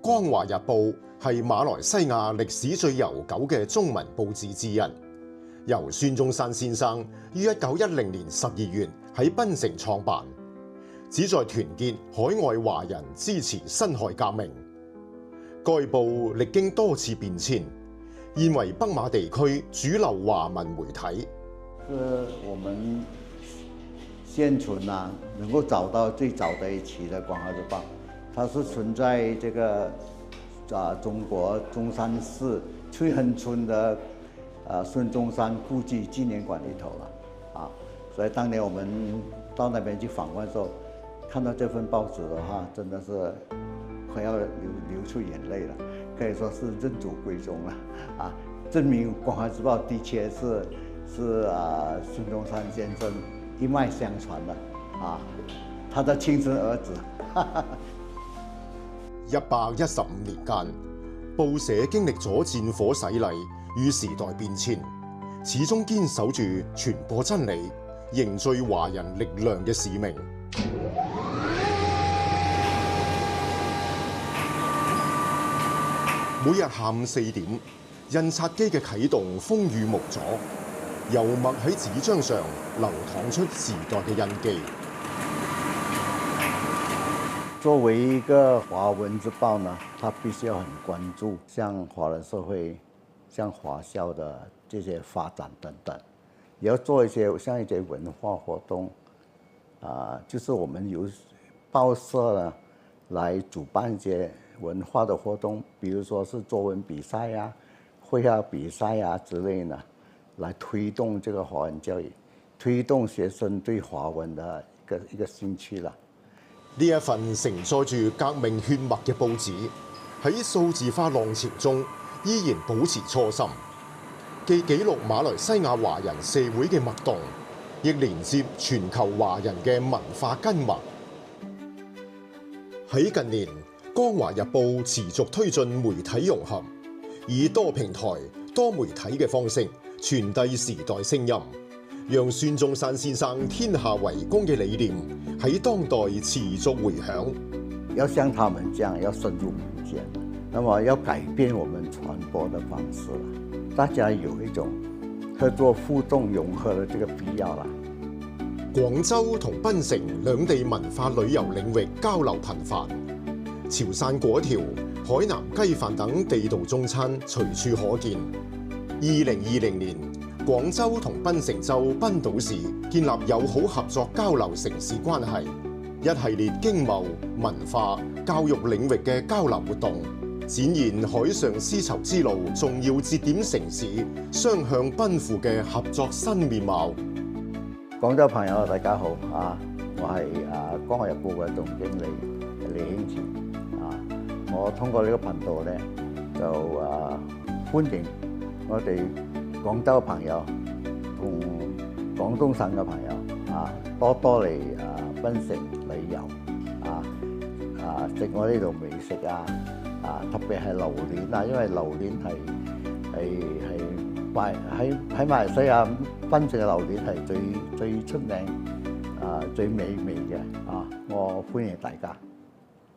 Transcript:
光華日報係馬來西亞歷史最悠久嘅中文報紙之一，由孫中山先生於1910年12月喺檳城創辦，旨在團結海外華人支持辛亥革命。該報歷經多次變遷，現為北馬地區主流華文媒體。我們現存能夠找到最早的一期的《光華日報》，它是存在這個中國中山市翠亨村的孫中山故居紀念館裏頭了所以當年我們到那邊去訪問的時候，看到這份報紙的話，真的是快要流出眼淚了，可以說是認祖歸宗了證明《光華日報》的確是孫中山先生一脈相傳的他的親生兒子。115年間，報社經歷咗戰火洗禮與時代變遷，始終堅守住傳播真理、凝聚華人力量嘅使命。每日下午4點，印刷機嘅啟動風雨無阻，油墨喺紙張上流淌出時代嘅印記。作為一個華文日報呢，它必須要很關注像華人社會、像華校的這些發展等等，也要做一些文化活動就是我們由報社呢來主辦一些文化的活動，比如說是作文比賽繪畫比賽之類呢，來推動這個華文教育，推動學生對華文的一個興趣啦。呢一份承載住革命血脈嘅報紙，喺數字化浪潮中依然保持初心，既記錄馬來西亞華人社會嘅脈動，亦連接全球華人嘅文化根脈。喺近年，光華日報持續推進媒體融合，以多平台、多媒體嘅方式傳遞時代聲音，讓孫中山先生天下為公嘅理念喺當代持續回響。要像他們這樣，要深入民間，那麼要改變我們傳播的方式，大家有一種合作互動融合的這個必要啦。廣州同檳城兩地文化旅遊領域交流頻繁，潮汕粿條、海南雞飯等地道中餐隨處可見。2020年，廣州同檳城州檳島市建立友好合作交流城市關係，一系列經貿、文化、教育領域嘅交流活動，展現海上絲綢之路重要節點城市雙向奔赴嘅合作新面貌。廣州朋友大家好我係光華日報嘅總經理李興全我通過呢個頻道咧就歡迎我哋廣州嘅朋友同廣東省嘅朋友多多嚟檳城旅遊食我呢度美食特別係榴蓮因為榴蓮喺馬來西亞檳城嘅榴蓮係最出名最美味嘅我歡迎大家。